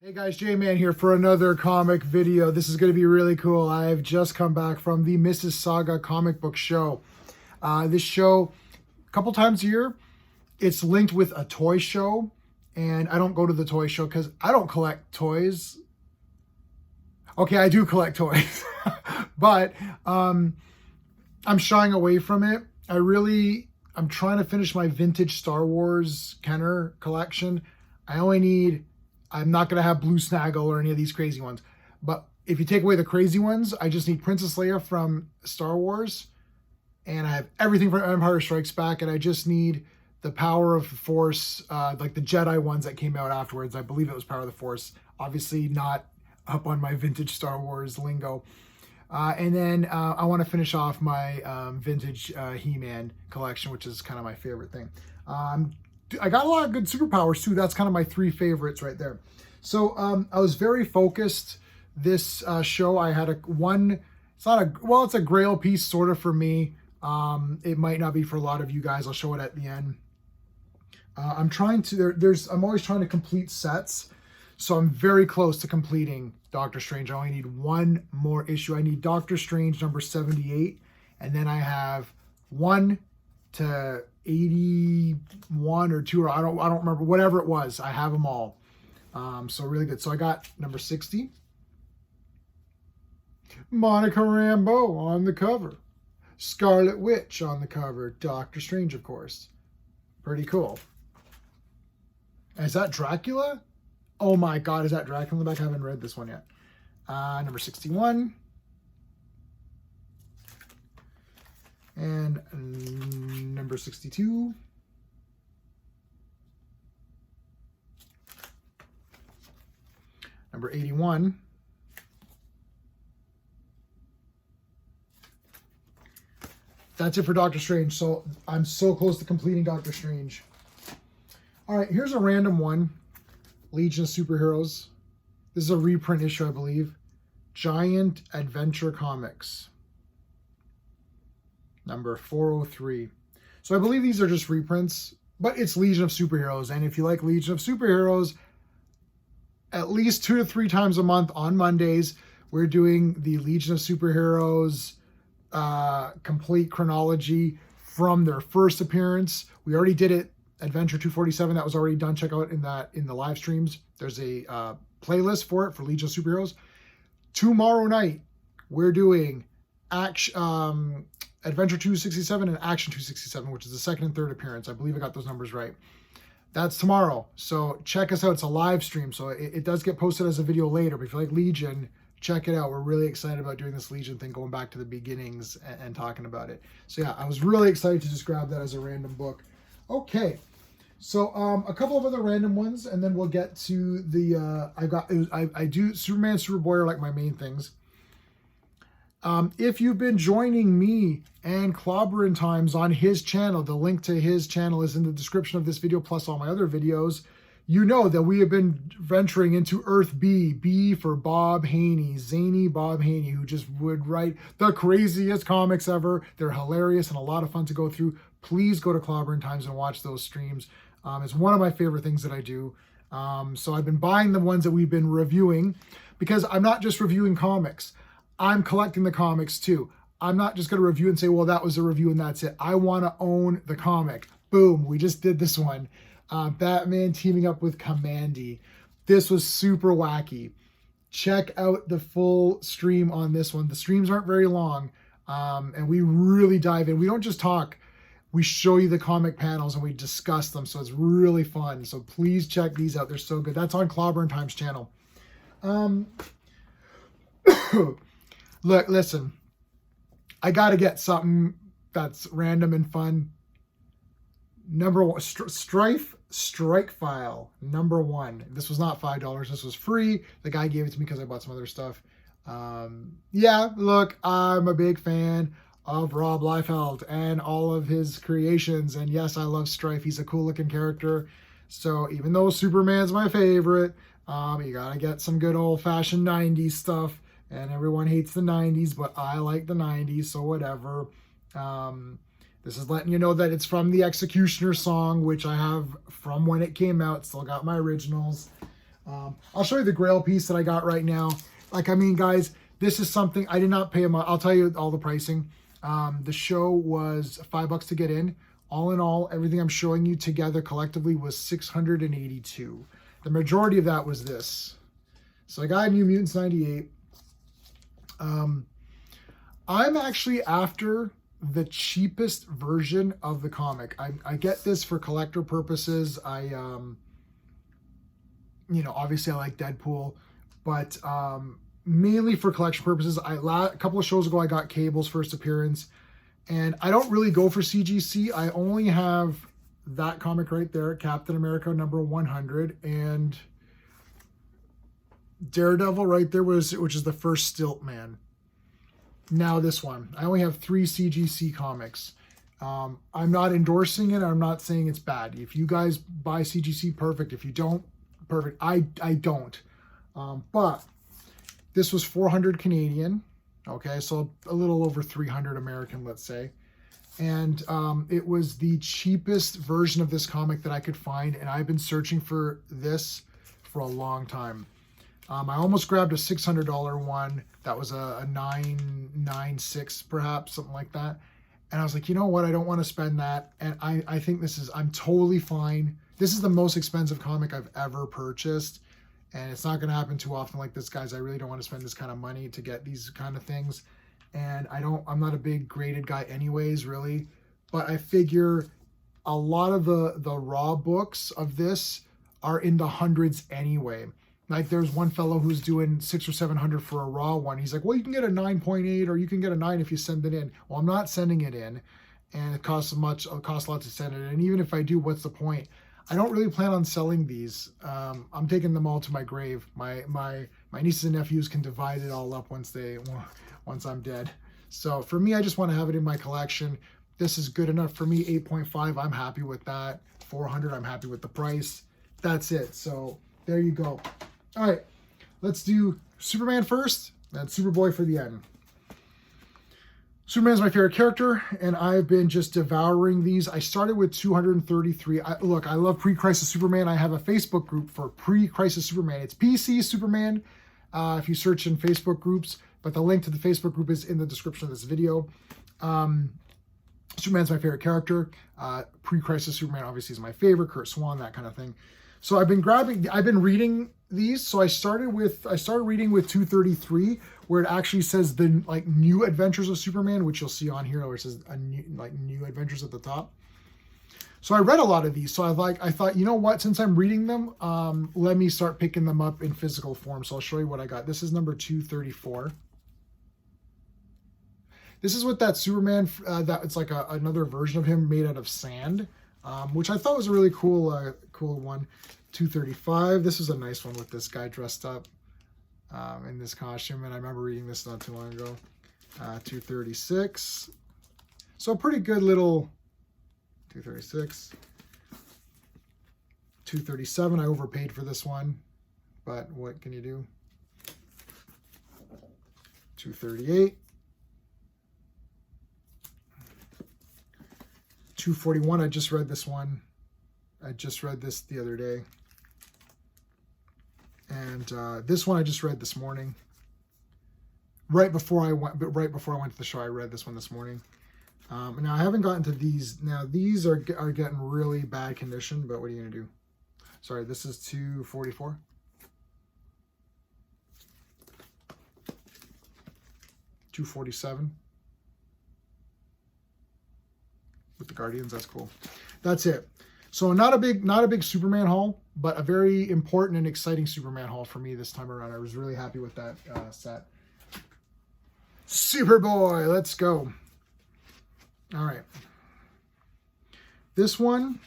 Hey guys, J-Man here for another comic video. This is going to be really cool. I've just come back from the Mississauga comic book show. This show, a couple times a year, it's linked with a toy show. And I don't go to the toy show because I don't collect toys. Okay, I do collect toys. But I'm shying away from it. I'm trying to finish my vintage Star Wars Kenner collection. I'm not going to have Blue Snaggle or any of these crazy ones. But if you take away the crazy ones, I just need Princess Leia from Star Wars. And I have everything from Empire Strikes Back. And I just need the Power of the Force, like the Jedi ones that came out afterwards. I believe it was Power of the Force. Obviously not up on my vintage Star Wars lingo. And then I want to finish off my vintage He-Man collection, which is kind of my favorite thing. I got a lot of good superpowers too. That's kind of my three favorites right there. So I was very focused this show. I had it's a grail piece sort of for me. It might not be for a lot of you guys. I'll show it at the end. I'm always trying to complete sets. So I'm very close to completing Doctor Strange. I only need one more issue. I need Doctor Strange number 78. And then I have 1 to 81 or 2, or I don't remember, whatever it was. I have them all. So really good. So I got number 60. Monica Rambeau on the cover. Scarlet Witch on the cover. Doctor Strange, of course. Pretty cool. Is that Dracula? Oh my God, is that Dracula in the back? I haven't read this one yet. Number 61. And number 62. Number 81. That's it for Doctor Strange. So I'm so close to completing Doctor Strange. All right, here's a random one. Legion of Superheroes. This is a reprint issue, I believe. Giant Adventure Comics. Number 403. So I believe these are just reprints, but it's Legion of Superheroes. And if you like Legion of Superheroes, at least 2 to 3 times a month on Mondays, we're doing the Legion of Superheroes complete chronology from their first appearance. We already did it. Adventure 247, that was already done. Check out in the live streams. There's a playlist for it for Legion of Superheroes. Tomorrow night, we're doing Adventure 267 and Action 267, which is the second and third appearance. I believe I got those numbers right. That's tomorrow. So check us out. It's a live stream, so it does get posted as a video later. But if you like Legion, check it out. We're really excited about doing this Legion thing, going back to the beginnings and talking about it. So yeah, I was really excited to just grab that as a random book. Okay. So a couple of other random ones, and then we'll get to the I do Superman, Superboy are like my main things. If you've been joining me and Clobberin Times on his channel, the link to his channel is in the description of this video, plus all my other videos. You know that we have been venturing into Earth B. B for Bob Haney, zany Bob Haney, who just would write the craziest comics ever. They're hilarious and a lot of fun to go through. Please go to Clobberin Times and watch those streams. It's one of my favorite things that I do. So I've been buying the ones that we've been reviewing, because I'm not just reviewing comics. I'm collecting the comics too. I'm not just going to review and say, well, that was a review and that's it. I want to own the comic. Boom. We just did this one. Batman teaming up with Commandy. This was super wacky. Check out the full stream on this one. The streams aren't very long. And we really dive in. We don't just talk. We show you the comic panels and we discuss them. So it's really fun. So please check these out. They're so good. That's on Clobberin Times channel. Look, listen. I got to get something that's random and fun. Number 1, Strike File, number 1. This was not $5. This was free. The guy gave it to me because I bought some other stuff. Yeah, look, I'm a big fan of Rob Liefeld and all of his creations. And yes, I love Strife. He's a cool looking character. So even though Superman's my favorite, you gotta get some good old fashioned 90s stuff. And everyone hates the 90s, but I like the 90s, so whatever. This is letting you know that it's from the Executioner song, which I have from when it came out. Still got my originals. I'll show you the Grail piece that I got right now. Like, I mean, guys, this is something I did not pay him. I'll tell you all the pricing. The show was $5 to get in. All in all, everything I'm showing you together collectively was $682. The majority of that was this. So I got New Mutants 98. I'm actually after the cheapest version of the comic. I get this for collector purposes. You know, obviously I like Deadpool, but mainly for collection purposes. A couple of shows ago, I got Cable's first appearance, and I don't really go for CGC. I only have that comic right there, Captain America number 100, and Daredevil right there, which is the first Stilt Man. Now this one. I only have 3 CGC comics. I'm not endorsing it. I'm not saying it's bad. If you guys buy CGC, perfect. If you don't, perfect. I don't. But this was 400 Canadian. Okay, so a little over 300 American, let's say. And it was the cheapest version of this comic that I could find, and I've been searching for this for a long time. I almost grabbed a $600 one that was a 996 perhaps, something like that. And I was like, you know what? I don't want to spend that. And I think I'm totally fine. This is the most expensive comic I've ever purchased. And it's not going to happen too often like this, guys. I really don't want to spend this kind of money to get these kind of things. And I'm not a big graded guy anyways, really. But I figure a lot of the raw books of this are in the hundreds anyway. Like there's one fellow who's doing 600 or 700 for a raw one. He's like, well, you can get a 9.8 or you can get a 9 if you send it in. Well, I'm not sending it in, and it costs a lot to send it in. And even if I do, what's the point? I don't really plan on selling these. I'm taking them all to my grave. My nieces and nephews can divide it all up once I'm dead. So for me, I just want to have it in my collection. This is good enough for me. 8.5, I'm happy with that. 400, I'm happy with the price. That's it. So there you go. All right, let's do Superman first, and Superboy for the end. Superman's my favorite character, and I've been just devouring these. I started with 233. Look, I love Pre-Crisis Superman. I have a Facebook group for Pre-Crisis Superman. It's PC Superman if you search in Facebook groups, but the link to the Facebook group is in the description of this video. Superman's my favorite character. Pre-Crisis Superman obviously is my favorite. Kurt Swan, that kind of thing. So I've been reading these. So I started reading with 233, where it actually says the New Adventures of Superman, which you'll see on here, where it says New Adventures at the top. So I read a lot of these. So I thought, you know what? Since I'm reading them, let me start picking them up in physical form. So I'll show you what I got. This is number 234. This is what that Superman, that it's like another version of him made out of sand, which I thought was a really cool one. 235. This is a nice one with this guy dressed up in this costume, and I remember reading this not too long ago. 236. So a pretty good little 236. 237. I overpaid for this one, but what can you do? 238. 241. I just read this one. I just read this the other day. And this one I just read this morning. Right before I went to the show, I read this one this morning. Now I haven't gotten to these. Now these are getting really bad condition, but what are you gonna do? Sorry, this is 244. $247 with the Guardians. That's cool. That's it. So not a big Superman haul, but a very important and exciting Superman haul for me this time around. I was really happy with that set. Superboy, let's go. All right. This one,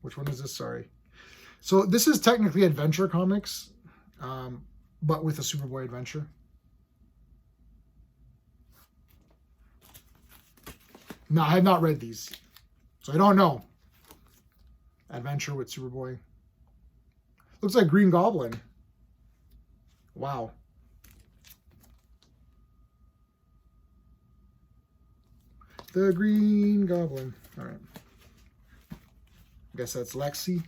which one is this? Sorry. So this is technically Adventure Comics, but with a Superboy adventure. No, I have not read these, so I don't know. Adventure with Superboy. Looks like Green Goblin. Wow. The Green Goblin. All right. I guess that's Lexi.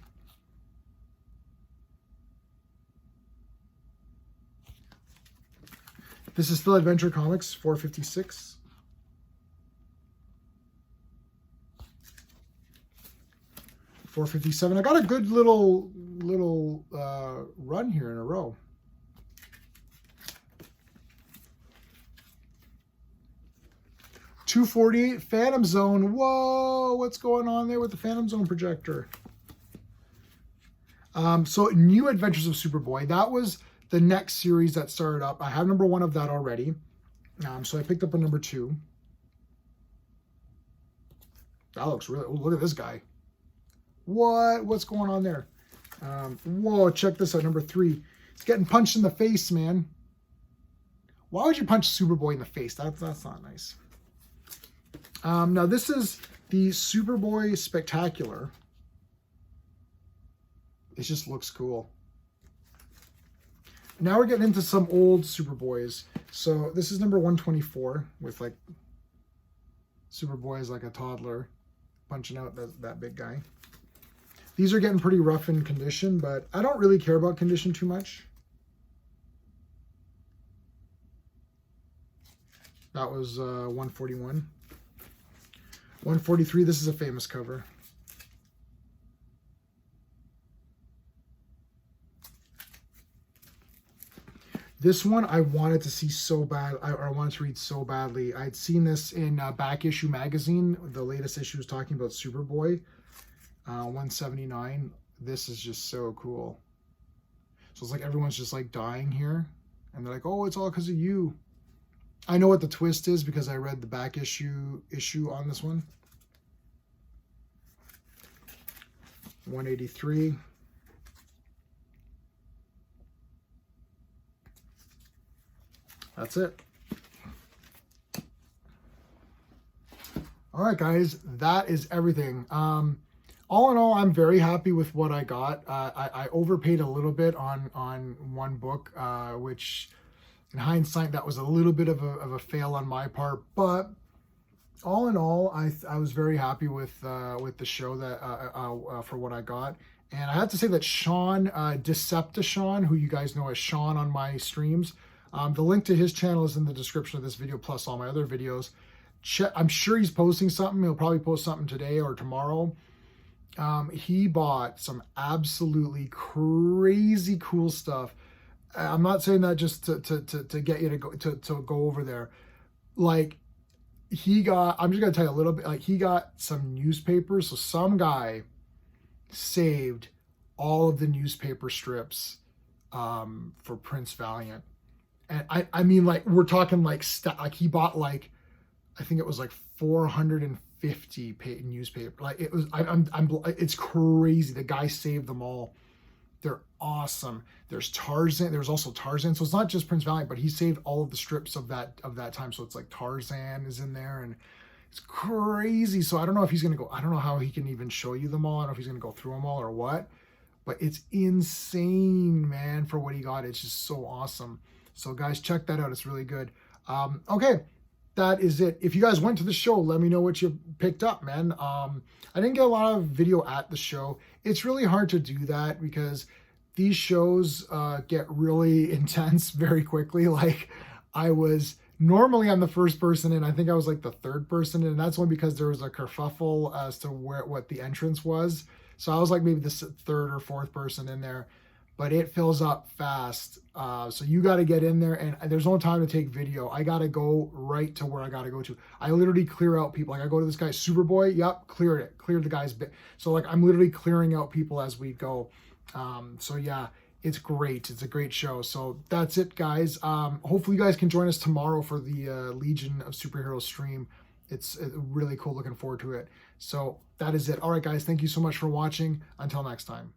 This is Phil Adventure Comics 456. $4.57. I got a good little run here in a row. $2.48 Phantom Zone. Whoa, what's going on there with the Phantom Zone projector? So New Adventures of Superboy. That was the next series that started up. I have number 1 of that already. So I picked up a number 2. That looks really, oh, look at this guy. What's going on there? Whoa, check this out, number 3. He's getting punched in the face, man. Why would you punch Superboy in the face? That's not nice. Now this is the Superboy Spectacular. It just looks cool. Now we're getting into some old Superboys. So this is number 124 with like Superboy is like a toddler punching out that big guy. These are getting pretty rough in condition, but I don't really care about condition too much. That was 141. 143, this is a famous cover. This one I wanted to see so bad, or I wanted to read so badly. I'd seen this in Back Issue magazine. The latest issue was talking about Superboy. 179. This is just so cool. So it's like everyone's just like dying here. And they're like, oh, it's all because of you. I know what the twist is because I read the back issue on this one. 183. That's it. All right, guys, that is everything. All in all, I'm very happy with what I got. I overpaid a little bit on one book, which in hindsight, that was a little bit of a fail on my part. But all in all, I was very happy with the show that for what I got. And I have to say that Sean, Decepticon, who you guys know as Sean on my streams, the link to his channel is in the description of this video, plus all my other videos. I'm sure he's posting something. He'll probably post something today or tomorrow. He bought some absolutely crazy cool stuff. I'm not saying that just to get you to go over there. Like he got, I'm just gonna tell you a little bit. Like he got some newspapers. So some guy saved all of the newspaper strips for Prince Valiant, and I mean like we're talking like he bought like I think it was like 450 newspaper. Like it was it's crazy. The guy saved them all. They're awesome. There's Tarzan. There's also Tarzan. So it's not just Prince Valiant, but he saved all of the strips of that time. So it's like Tarzan is in there and it's crazy. So I don't know if he's going to go, I don't know how he can even show you them all. I don't know if he's going to go through them all or what, but it's insane, man, for what he got. It's just so awesome. So guys, check that out. It's really good. Okay. That is it. If you guys went to the show, let me know what you picked up, man. I didn't get a lot of video at the show. It's really hard to do that because these shows get really intense very quickly. Like normally I'm the first person in. I think I was like the third person in, and that's only because there was a kerfuffle as to what the entrance was. So I was like maybe the third or fourth person in there. But it fills up fast. So you got to get in there, and there's no time to take video. I got to go right to where I got to go to. I literally clear out people. Like I go to this guy, Superboy. Yep, cleared the guy's bit. So like I'm literally clearing out people as we go. So yeah, it's great. It's a great show. So that's it, guys. Hopefully you guys can join us tomorrow for the Legion of Superheroes stream. It's really cool. Looking forward to it. So that is it. All right, guys. Thank you so much for watching. Until next time.